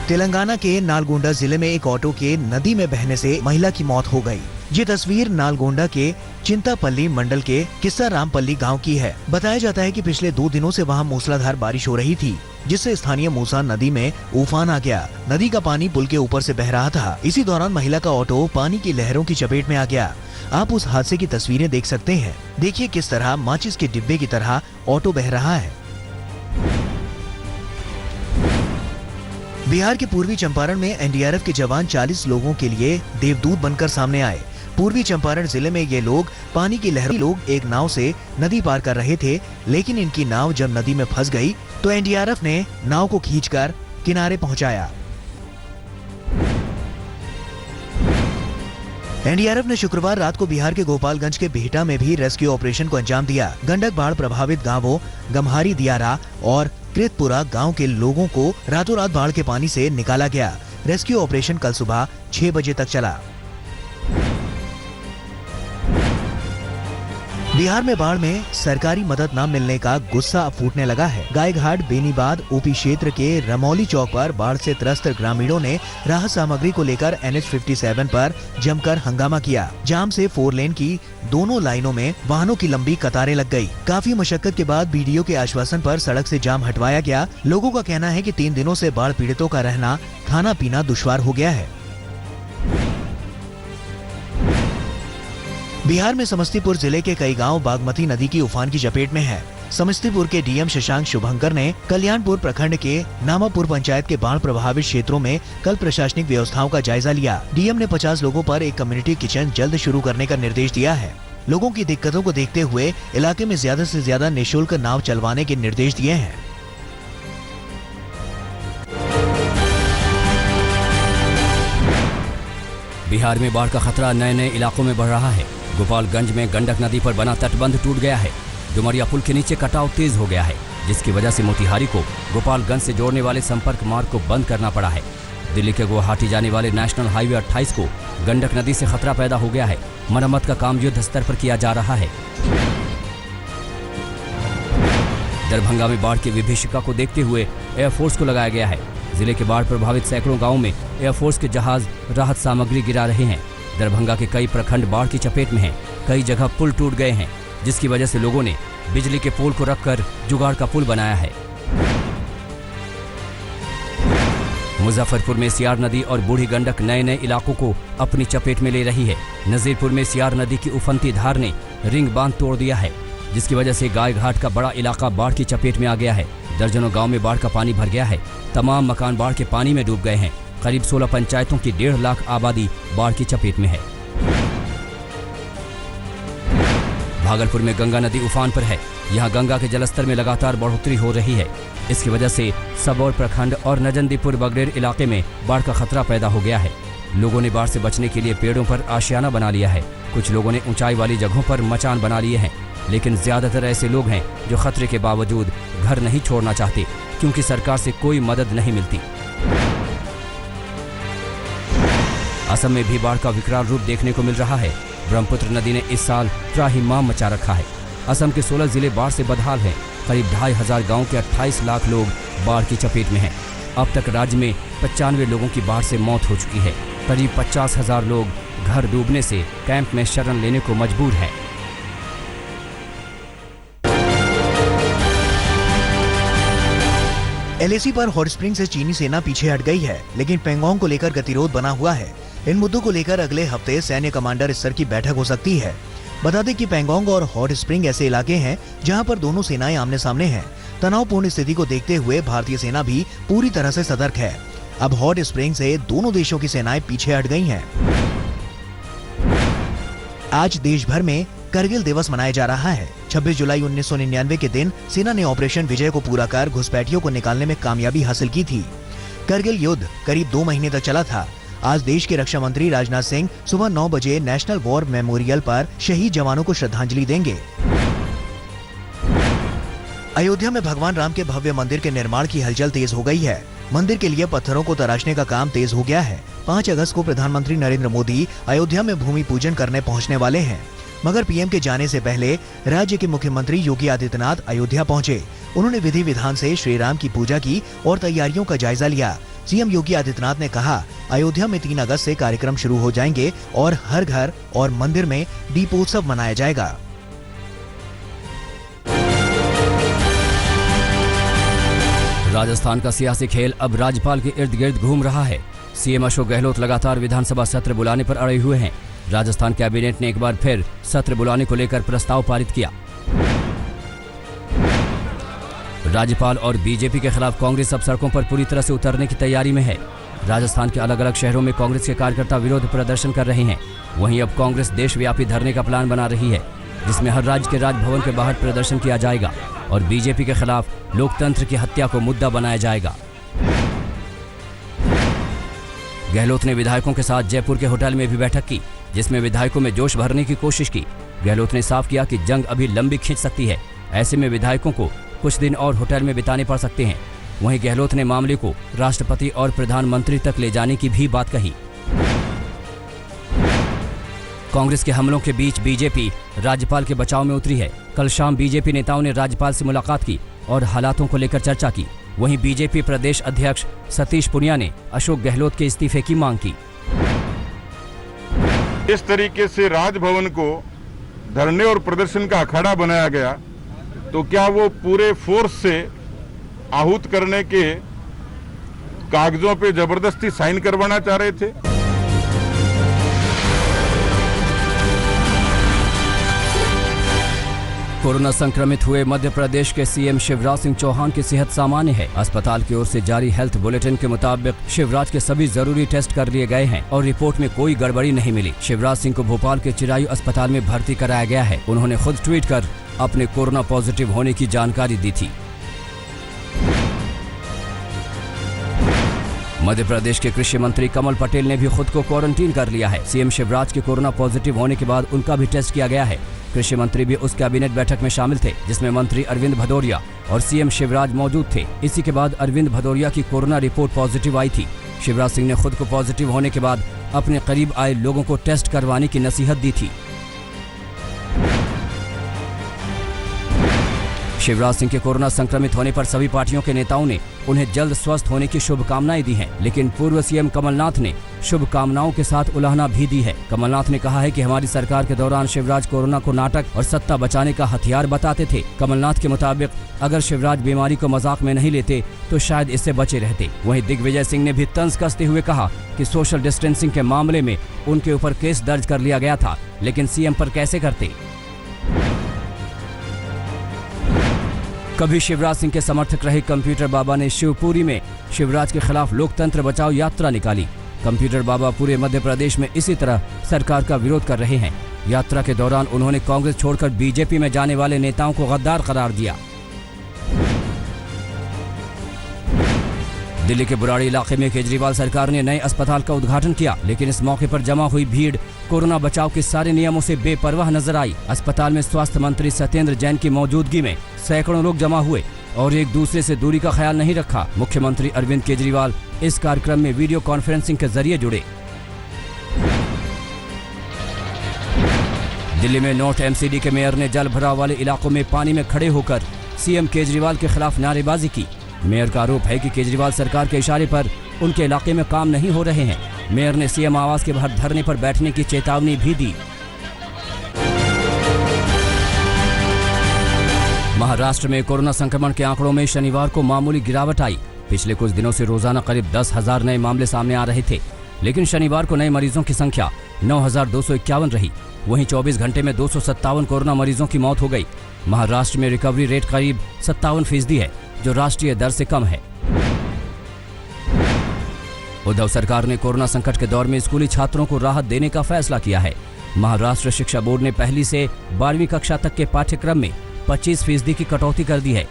तेलंगाना के नालगोंडा जिले में एक ऑटो के नदी में बहने से महिला की मौत हो गई। ये तस्वीर नालगोंडा के चिंतापल्ली मंडल के किस्सा रामपल्ली गांव की है। बताया जाता है कि पिछले 2 दिनों से वहां मूसलाधार बारिश हो रही थी, जिससे स्थानीय मूसा नदी में उफान आ गया। नदी का पानी पुल के ऊपर से बह रहा था। इसी दौरान महिला का ऑटो पानी की लहरों की चपेट में आ गया। आप उस हादसे की तस्वीरें देख सकते हैं। देखिए किस तरह माचिस के डिब्बे की तरह ऑटो बह रहा है। बिहार के पूर्वी चंपारण में एनडीआरएफ के जवान 40 लोगों के लिए देवदूत बनकर सामने आए। पूर्वी चंपारण जिले में ये लोग पानी की लहरों लोग एक नाव से नदी पार कर रहे थे, लेकिन इनकी नाव जब नदी में फंस गई तो एनडीआरएफ ने नाव को खींचकर किनारे पहुंचाया। एनडीआरएफ ने शुक्रवार रात को बिहार के गोपालगंज के बिहटा में भी रेस्क्यू ऑपरेशन को अंजाम दिया। गंडक बाढ़ प्रभावित गांवों गम्हारी दियारा और कृतपुरा गांव के लोगों को रातों रात बाढ़ के पानी से निकाला गया। रेस्क्यू ऑपरेशन कल सुबह 6 बजे तक चला। बिहार में बाढ़ में सरकारी मदद न मिलने का गुस्सा अब फूटने लगा है। गायघाट बेनीबाद ओपी क्षेत्र के रमौली चौक पर बाढ़ से त्रस्त ग्रामीणों ने राहत सामग्री को लेकर NH57 पर जमकर हंगामा किया। जाम से 4 लेन की दोनों लाइनों में वाहनों की लंबी कतारें लग गई। काफी मशक्कत के बाद बीडीओ के आश्वासन पर सड़क से जाम हटवाया गया। लोगों का कहना है कि 3 दिनों से बाढ़ पीड़ितों का रहना खाना पीना दुश्वार हो गया है। बिहार में समस्तीपुर जिले के कई गांव बागमती नदी की उफान की चपेट में है। समस्तीपुर के डीएम शशांक शुभंकर ने कल्याणपुर प्रखंड के नामापुर पंचायत के बाढ़ प्रभावित क्षेत्रों में कल प्रशासनिक व्यवस्थाओं का जायजा लिया। डीएम ने 50 लोगों पर एक कम्युनिटी किचन जल्द शुरू करने का निर्देश दिया है। लोगों की दिक्कतों को देखते हुए इलाके में ज्यादा से ज्यादा निःशुल्क नाव चलवाने के निर्देश दिए हैं। बिहार में बाढ़ का खतरा नए नए इलाकों में बढ़ रहा है। गोपालगंज में गंडक नदी पर बना तटबंध टूट गया है। डुमरिया पुल के नीचे कटाव तेज हो गया है, जिसकी वजह से मोतिहारी को गोपालगंज से जोड़ने वाले संपर्क मार्ग को बंद करना पड़ा है। दिल्ली के गुवाहाटी जाने वाले नेशनल हाईवे 28 को गंडक नदी से खतरा पैदा हो गया है। मरम्मत का काम युद्ध स्तर पर किया जा रहा है। दरभंगा में बाढ़ की विभीषिका को देखते हुए एयरफोर्स को लगाया गया है। जिले के बाढ़ प्रभावित सैकड़ों गांवों में एयरफोर्स के जहाज राहत सामग्री गिरा रहे हैं। दरभंगा के कई प्रखंड बाढ़ की चपेट में हैं। कई जगह पुल टूट गए हैं, जिसकी वजह से लोगों ने बिजली के पोल को रखकर जुगाड़ का पुल बनाया है। मुजफ्फरपुर में सियार नदी और बूढ़ी गंडक नए नए इलाकों को अपनी चपेट में ले रही है। नजीरपुर में सियार नदी की उफनती धार ने रिंग बांध तोड़ दिया है, जिसकी वजह से गायघाट का बड़ा इलाका बाढ़ की चपेट में आ गया है। दर्जनों गांव में बाढ़ का पानी भर गया है। तमाम मकान बाढ़ के पानी में डूब गए हैं। करीब 16 पंचायतों की 1.5 लाख आबादी बाढ़ की चपेट में है। भागलपुर में गंगा नदी उफान पर है। यहां गंगा के जलस्तर में लगातार बढ़ोतरी हो रही है। इसकी वजह से सबौर प्रखंड और नजंदीपुर बगडेर इलाके में बाढ़ का खतरा पैदा हो गया है। लोगों ने बाढ़ से बचने के लिए पेड़ों पर आशियाना बना लिया है। कुछ लोगों ने ऊंचाई वाली जगहों पर मचान बना लिए हैं, लेकिन ज्यादातर ऐसे लोग हैं जो खतरे के बावजूद घर नहीं छोड़ना चाहते, क्योंकि सरकार से कोई मदद नहीं मिलती। असम में भी बाढ़ का विकराल रूप देखने को मिल रहा है। ब्रह्मपुत्र नदी ने इस साल त्राहिमाम मचा रखा है। असम के 16 जिले बाढ़ से बदहाल हैं। करीब 2,500 गांव के 28 लाख लोग बाढ़ की चपेट में हैं। अब तक राज्य में 95 लोगों की बाढ़ से मौत हो चुकी है। करीब 50,000 लोग घर डूबने से कैंप में शरण लेने को मजबूर हैं। LAC पर हॉट स्प्रिंग से चीनी सेना पीछे हट गई है, लेकिन पेंगोंग को लेकर गतिरोध बना हुआ है। इन मुद्दों को लेकर अगले हफ्ते सैन्य कमांडर स्तर की बैठक हो सकती है। बता दें कि पेंगोंग और हॉट स्प्रिंग ऐसे इलाके हैं जहां पर दोनों सेनाएं आमने सामने हैं। तनावपूर्ण स्थिति को देखते हुए भारतीय सेना भी पूरी तरह से सतर्क है। अब हॉट स्प्रिंग से दोनों देशों की सेनाएं पीछे हट गई हैं। आज देश भर में करगिल दिवस मनाया जा रहा है। 26 जुलाई 1999 के दिन सेना ने ऑपरेशन विजय को पूरा कर घुसपैठियों को निकालने में कामयाबी हासिल की थी। करगिल युद्ध करीब 2 महीने तक चला था। आज देश के रक्षा मंत्री राजनाथ सिंह सुबह 9 बजे नेशनल वॉर मेमोरियल पर शहीद जवानों को श्रद्धांजलि देंगे। अयोध्या में भगवान राम के भव्य मंदिर के निर्माण की हलचल तेज हो गई है। मंदिर के लिए पत्थरों को तराशने का काम तेज हो गया है। 5 अगस्त को प्रधानमंत्री नरेंद्र मोदी अयोध्या में भूमि पूजन करने पहुंचने वाले हैं, मगर पीएम के जाने से पहले राज्य के मुख्यमंत्री योगी आदित्यनाथ अयोध्या पहुंचे। उन्होंने विधि विधान से श्री राम की पूजा की और तैयारियों का जायजा लिया। सीएम योगी आदित्यनाथ ने कहा, अयोध्या में 3 अगस्त से कार्यक्रम शुरू हो जाएंगे और हर घर और मंदिर में दीपोत्सव मनाया जाएगा। राजस्थान का सियासी खेल अब राज्यपाल के इर्द गिर्द घूम रहा है। सीएम अशोक गहलोत लगातार विधानसभा सत्र बुलाने पर अड़े हुए हैं। राजस्थान कैबिनेट ने एक बार फिर सत्र बुलाने को लेकर प्रस्ताव पारित किया। राज्यपाल और बीजेपी के खिलाफ कांग्रेस अब सड़कों पर पूरी तरह से उतरने की तैयारी में है। राजस्थान के अलग अलग शहरों में कांग्रेस के कार्यकर्ता विरोध प्रदर्शन कर रहे हैं। वहीं अब कांग्रेस देशव्यापी धरने का प्लान बना रही है, जिसमें हर राज्य के राजभवन के बाहर प्रदर्शन किया जाएगा और बीजेपी के खिलाफ लोकतंत्र की हत्या को मुद्दा बनाया जाएगा। गहलोत ने विधायकों के साथ जयपुर के होटल में भी बैठक की, जिसमें विधायकों में जोश भरने की कोशिश की। गहलोत ने साफ किया कि जंग अभी लंबी खींच सकती है, ऐसे में विधायकों को कुछ दिन और होटल में बिताने पड़ सकते हैं। वहीं गहलोत ने मामले को राष्ट्रपति और प्रधानमंत्री तक ले जाने की भी बात कही। कांग्रेस के हमलों के बीच बीजेपी राज्यपाल के बचाव में उतरी है। कल शाम बीजेपी नेताओं ने राज्यपाल से मुलाकात की और हालातों को लेकर चर्चा की। वहीं बीजेपी प्रदेश अध्यक्ष सतीश पुनिया ने अशोक गहलोत के इस्तीफे की मांग की। इस तरीके से राजभवन को धरने और प्रदर्शन का अखाड़ा बनाया गया, तो क्या वो पूरे फोर्स से आहूत करने के कागजों पे जबरदस्ती साइन करवाना चाह रहे थे? कोरोना संक्रमित हुए मध्य प्रदेश के सीएम शिवराज सिंह चौहान की सेहत सामान्य है। अस्पताल की ओर से जारी हेल्थ बुलेटिन के मुताबिक शिवराज के सभी जरूरी टेस्ट कर लिए गए हैं और रिपोर्ट में कोई गड़बड़ी नहीं मिली। शिवराज सिंह को भोपाल के चिरायू अस्पताल में भर्ती कराया गया है। उन्होंने खुद ट्वीट कर अपने कोरोना पॉजिटिव होने की जानकारी दी थी। मध्य प्रदेश के कृषि मंत्री कमल पटेल ने भी खुद को क्वारंटीन कर लिया है। सीएम शिवराज के कोरोना पॉजिटिव होने के बाद उनका भी टेस्ट किया गया है। कृषि मंत्री भी उस कैबिनेट बैठक में शामिल थे, जिसमें मंत्री अरविंद भदौरिया और सीएम शिवराज मौजूद थे। इसी के बाद अरविंद भदौरिया की कोरोना रिपोर्ट पॉजिटिव आई थी। शिवराज सिंह ने खुद को पॉजिटिव होने के बाद अपने करीब आए लोगों को टेस्ट करवाने की नसीहत दी थी। शिवराज सिंह के कोरोना संक्रमित होने पर सभी पार्टियों के नेताओं ने उन्हें जल्द स्वस्थ होने की शुभकामनाएं दी हैं, लेकिन पूर्व सीएम कमलनाथ ने शुभकामनाओं के साथ उलाहना भी दी है। कमलनाथ ने कहा है कि हमारी सरकार के दौरान शिवराज कोरोना को नाटक और सत्ता बचाने का हथियार बताते थे। कमलनाथ के मुताबिक अगर शिवराज बीमारी को मजाक में नहीं लेते तो शायद इससे बचे रहते। वहीं दिग्विजय सिंह ने भी तंज कसते हुए कहा कि सोशल डिस्टेंसिंग के मामले में उनके ऊपर केस दर्ज कर लिया गया था, लेकिन सीएम पर कैसे करते। कभी शिवराज सिंह के समर्थक रहे कंप्यूटर बाबा ने शिवपुरी में शिवराज के खिलाफ लोकतंत्र बचाओ यात्रा निकाली। कंप्यूटर बाबा पूरे मध्य प्रदेश में इसी तरह सरकार का विरोध कर रहे हैं। यात्रा के दौरान उन्होंने कांग्रेस छोड़कर बीजेपी में जाने वाले नेताओं को गद्दार करार दिया। दिल्ली के बुराड़ी इलाके में केजरीवाल सरकार ने नए अस्पताल का उद्घाटन किया, लेकिन इस मौके पर जमा हुई भीड़ कोरोना बचाव के सारे नियमों से बेपरवाह नजर आई। अस्पताल में स्वास्थ्य मंत्री सत्येंद्र जैन की मौजूदगी में सैकड़ों लोग जमा हुए और एक दूसरे से दूरी का ख्याल नहीं रखा। मुख्यमंत्री अरविंद केजरीवाल इस कार्यक्रम में वीडियो कॉन्फ्रेंसिंग के जरिए जुड़े। दिल्ली में नॉर्थ एमसीडी के मेयर ने जल भराव वाले इलाकों में पानी में खड़े होकर सीएम केजरीवाल के खिलाफ नारेबाजी की। मेयर का आरोप है कि केजरीवाल सरकार के इशारे पर उनके इलाके में काम नहीं हो रहे हैं। मेयर ने सीएम आवास के बाहर धरने पर बैठने की चेतावनी भी दी। महाराष्ट्र में कोरोना संक्रमण के आंकड़ों में शनिवार को मामूली गिरावट आई। पिछले कुछ दिनों से रोजाना करीब 10,000 नए मामले सामने आ रहे थे, लेकिन शनिवार को नए मरीजों की संख्या 9,251 रही। वहीं 24 घंटे में 257 कोरोना मरीजों की मौत हो गई। महाराष्ट्र में रिकवरी रेट करीब 57% है, जो राष्ट्रीय दर से कम है। उद्धव सरकार ने कोरोना संकट के दौर में स्कूली छात्रों को राहत देने का फैसला किया है। महाराष्ट्र शिक्षा बोर्ड ने पहली से 12वीं कक्षा तक के पाठ्यक्रम में 25% की कटौती कर दी है।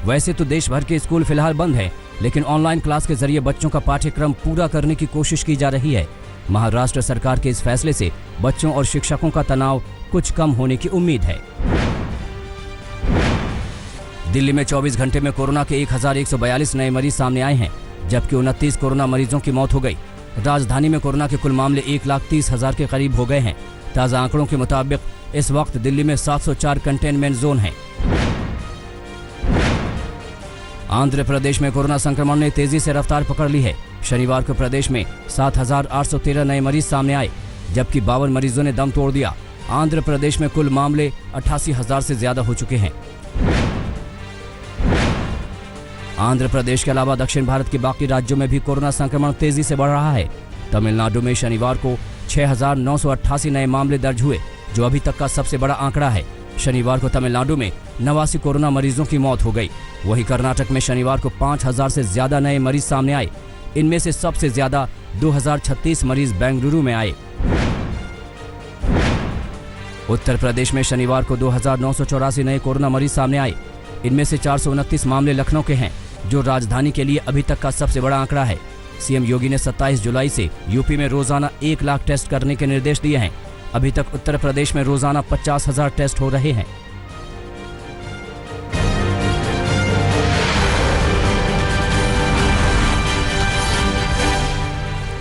वैसे तो देश भर के स्कूल फिलहाल बंद हैं, लेकिन ऑनलाइन क्लास के जरिए बच्चों का पाठ्यक्रम पूरा करने की कोशिश की जा रही है। महाराष्ट्र सरकार के इस फैसले से बच्चों और शिक्षकों का तनाव कुछ कम होने की उम्मीद है। दिल्ली में 24 घंटे में कोरोना के 1,142 नए मरीज सामने आए हैं, जबकि 29 कोरोना मरीजों की मौत हो गई। राजधानी में कोरोना के कुल मामले 1,30,000 के करीब हो गए हैं। ताज़ा आंकड़ों के मुताबिक इस वक्त दिल्ली में 704 कंटेनमेंट जोन हैं। आंध्र प्रदेश में कोरोना संक्रमण ने तेजी से रफ्तार पकड़ ली है। शनिवार को प्रदेश में 7,813 नए मरीज सामने आए, जबकि 52 मरीजों ने दम तोड़ दिया। आंध्र प्रदेश में कुल मामले 88,000 से ज्यादा हो चुके हैं। आंध्र प्रदेश के अलावा दक्षिण भारत के बाकी राज्यों में भी कोरोना संक्रमण तेजी से बढ़ रहा है। तमिलनाडु में शनिवार को 6,988 नए मामले दर्ज हुए, जो अभी तक का सबसे बड़ा आंकड़ा है। शनिवार को तमिलनाडु में 89 कोरोना मरीजों की मौत हो गई। वहीं कर्नाटक में शनिवार को 5,000 से ज्यादा नए मरीज सामने आए। इनमें से सबसे ज्यादा 2,036 मरीज बेंगलुरु में आए। उत्तर प्रदेश में शनिवार को 2,984 नए कोरोना मरीज सामने आए। इनमें से 429 मामले लखनऊ के हैं, जो राजधानी के लिए अभी तक का सबसे बड़ा आंकड़ा है। सीएम योगी ने 27 जुलाई से यूपी में रोजाना 1 लाख टेस्ट करने के निर्देश दिए हैं। अभी तक उत्तर प्रदेश में रोजाना 50,000 टेस्ट हो रहे हैं।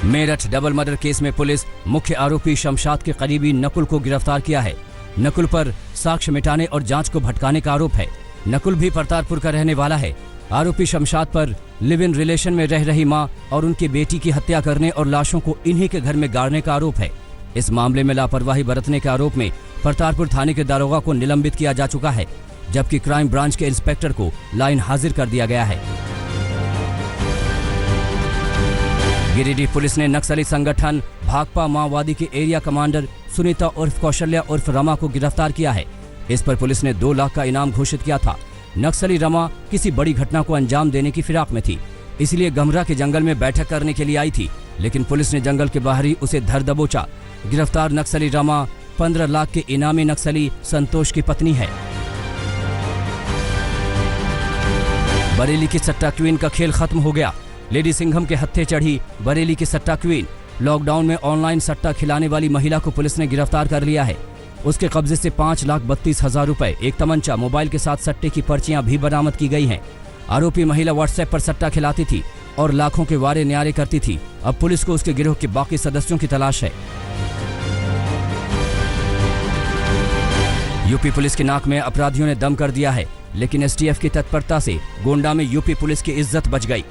मेरठ डबल मर्डर केस में पुलिस मुख्य आरोपी शमशाद के करीबी नकुल को गिरफ्तार किया है। नकुल पर साक्ष्य मिटाने और जांच को भटकाने का आरोप है। नकुल भी परतारपुर का रहने वाला है। आरोपी शमशाद पर लिव इन रिलेशन में रह रही मां और उनकी बेटी की हत्या करने और लाशों को इन्हीं के घर में गाड़ने का आरोप है। इस मामले में लापरवाही बरतने के आरोप में परतारपुर थाने के दारोगा को निलंबित किया जा चुका है, जबकि क्राइम ब्रांच के इंस्पेक्टर को लाइन हाजिर कर दिया गया है। गिरिडीह पुलिस ने नक्सली संगठन भाकपा माओवादी के एरिया कमांडर सुनीता उर्फ कौशल्या उर्फ रमा को गिरफ्तार किया है। इस पर पुलिस ने 2 लाख का इनाम घोषित किया था। नक्सली रमा किसी बड़ी घटना को अंजाम देने की फिराक में थी, इसलिए गमरा के जंगल में बैठक करने के लिए आई थी, लेकिन पुलिस ने जंगल के बाहर ही उसे धर दबोचा। गिरफ्तार नक्सली रमा 15 लाख के इनामी नक्सली संतोष की पत्नी है। बरेली की सट्टा क्वीन का खेल खत्म हो गया। लेडी सिंघम के हत्थे चढ़ी बरेली की सट्टा क्वीन। लॉकडाउन में ऑनलाइन सट्टा खिलाने वाली महिला को पुलिस ने गिरफ्तार कर लिया है। उसके कब्जे से 5,32,000 रुपए, एक तमंचा, मोबाइल के साथ सट्टे की पर्चियां भी बरामद की गई हैं। आरोपी महिला व्हाट्सएप पर सट्टा खिलाती थी और लाखों के वारे न्यारे करती थी। अब पुलिस को उसके गिरोह के बाकी सदस्यों की तलाश है। यूपी पुलिस की नाक में अपराधियों ने दम कर दिया है, लेकिन एसटीएफ की तत्परता से गोंडा में यूपी पुलिस की इज्जत बच गई।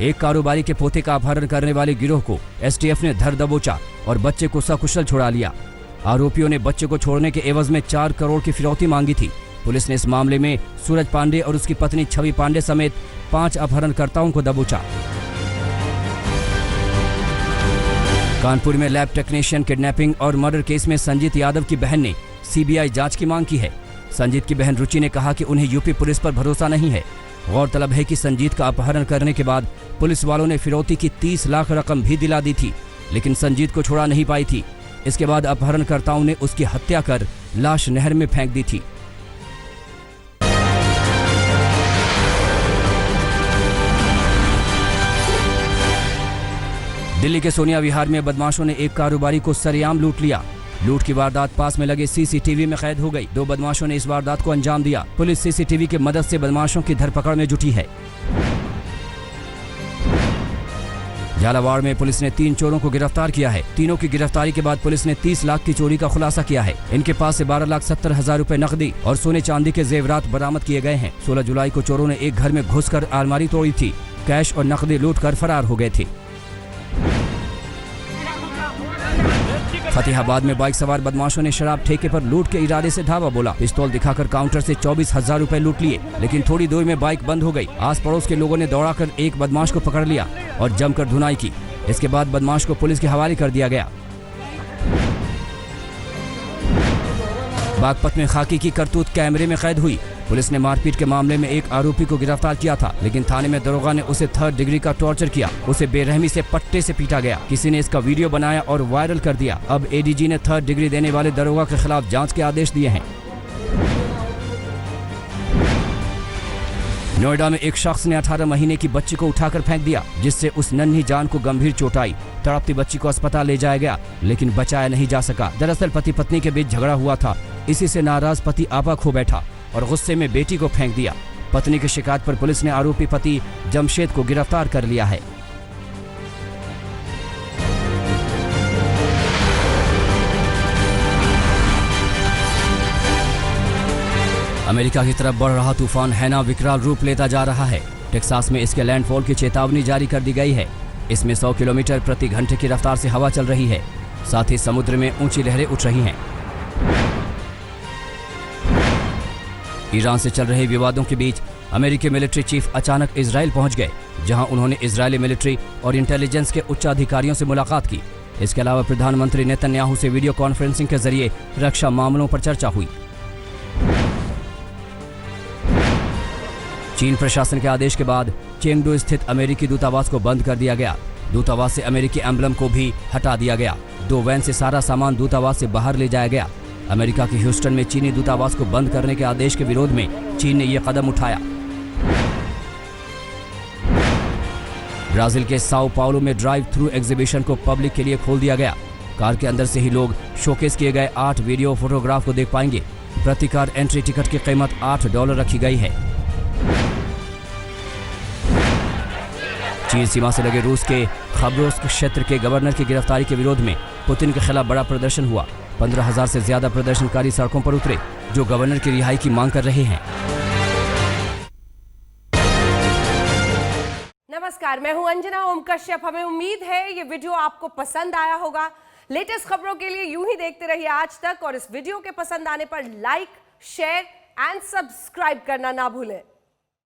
एक कारोबारी के पोते का अपहरण करने वाले गिरोह को एसटीएफ ने धर दबोचा और बच्चे को सकुशल छुड़ा लिया। आरोपियों ने बच्चे को छोड़ने के एवज में 4 करोड़ की फिरौती मांगी थी। पुलिस ने इस मामले में सूरज पांडे और उसकी पत्नी छवि पांडे समेत 5 अपहरणकर्ताओं को दबोचा। कानपुर में लैब टेक्नीशियन किडनैपिंग और मर्डर केस में संजीत यादव की बहन ने सीबीआई जांच की मांग की है। संजीत की बहन रुचि ने कहा कि उन्हें यूपी पुलिस पर भरोसा नहीं है। गौरतलब है कि संजीत का अपहरण करने के बाद पुलिस वालों ने फिरौती की 30 लाख रकम भी दिला दी थी, लेकिन संजीत को छुड़ा नहीं पाई थी। इसके बाद अपहरणकर्ताओं ने उसकी हत्या कर लाश नहर में फेंक दी थी। दिल्ली के सोनिया विहार में बदमाशों ने एक कारोबारी को सरेआम लूट लिया। लूट की वारदात पास में लगे सीसीटीवी में कैद हो गई। 2 बदमाशों ने इस वारदात को अंजाम दिया। पुलिस सीसीटीवी की मदद से बदमाशों की धरपकड़ में जुटी है। झालावाड़ में पुलिस ने 3 चोरों को गिरफ्तार किया है। तीनों की गिरफ्तारी के बाद पुलिस ने 30 लाख की चोरी का खुलासा किया है। इनके पास से 12,70,000 रुपए नकदी और सोने चांदी के जेवरात बरामद किए गए हैं। 16 जुलाई को चोरों ने एक घर में घुसकर अलमारी तोड़ी थी। कैश और नकदी लूट कर फरार हो गए थे। फतेहाबाद में बाइक सवार बदमाशों ने शराब ठेके पर लूट के इरादे से धावा बोला। पिस्तौल दिखाकर काउंटर से 24,000 रुपए लूट लिए, लेकिन थोड़ी देर में बाइक बंद हो गई। आस पड़ोस के लोगों ने दौड़ाकर एक बदमाश को पकड़ लिया और जमकर धुनाई की। इसके बाद बदमाश को पुलिस के हवाले कर दिया गया। बागपत में खाकी की करतूत कैमरे में कैद हुई। पुलिस ने मारपीट के मामले में एक आरोपी को गिरफ्तार किया था, लेकिन थाने में दरोगा ने उसे 3rd डिग्री का टॉर्चर किया। उसे बेरहमी से पट्टे से पीटा गया। किसी ने इसका वीडियो बनाया और वायरल कर दिया। अब एडीजी ने 3rd डिग्री देने वाले दरोगा के खिलाफ जांच के आदेश दिए हैं। नोएडा में एक शख्स ने 18 महीने की बच्ची को उठाकर फेंक दिया, जिससे उस नन्ही जान को गंभीर चोट आई। तड़पती बच्ची को अस्पताल ले जाया गया, लेकिन बचाया नहीं जा सका। दरअसल पति पत्नी के बीच झगड़ा हुआ था। इसी से नाराज पति आपा खो बैठा और गुस्से में बेटी को फेंक दिया। पत्नी की शिकायत पर पुलिस ने आरोपी पति जमशेद को गिरफ्तार कर लिया है। अमेरिका की तरफ बढ़ रहा तूफान हैना विकराल रूप लेता जा रहा है। टेक्सास में इसके लैंडफॉल की चेतावनी जारी कर दी गई है। इसमें 100 किलोमीटर प्रति घंटे की रफ्तार से हवा चल रही है। साथ ही समुद्र में ऊंची लहरें उठ रही हैं। ईरान से चल रहे विवादों के बीच अमेरिकी मिलिट्री चीफ अचानक इजराइल पहुंच गए, जहां उन्होंने इजरायली मिलिट्री और इंटेलिजेंस के उच्च अधिकारियों से मुलाकात की। इसके अलावा प्रधानमंत्री नेतन्याहू से वीडियो कॉन्फ्रेंसिंग के जरिए रक्षा मामलों पर चर्चा हुई। चीन प्रशासन के आदेश के बाद चेंगडू स्थित अमेरिकी दूतावास को बंद कर दिया गया। दूतावास से अमेरिकी एम्बलम को भी हटा दिया गया। 2 वैन से सारा सामान दूतावास से बाहर ले जाया गया। अमेरिका के ह्यूस्टन में चीनी दूतावास को बंद करने के आदेश के विरोध में चीन ने यह कदम उठाया। ब्राजील के साओ पाउलो में ड्राइव थ्रू एग्जीबिशन को पब्लिक के लिए खोल दिया गया। कार के अंदर से ही लोग शोकेस किए गए 8 वीडियो फोटोग्राफ को देख पाएंगे। प्रति कार एंट्री टिकट की कीमत $8 रखी गई है। चीन सीमा से लगे रूस के खबरोस्क क्षेत्र के गवर्नर की गिरफ्तारी के विरोध में पुतिन के खिलाफ बड़ा प्रदर्शन हुआ। 15,000 से ज्यादा प्रदर्शनकारी सड़कों पर उतरे, जो गवर्नर की रिहाई की मांग कर रहे हैं। नमस्कार, मैं हूं अंजना ओम कश्यप। हमें उम्मीद है ये वीडियो आपको पसंद आया होगा। लेटेस्ट खबरों के लिए यूं ही देखते रहिए आज तक, और इस वीडियो के पसंद आने पर लाइक, शेयर एंड सब्सक्राइब करना ना भूलें।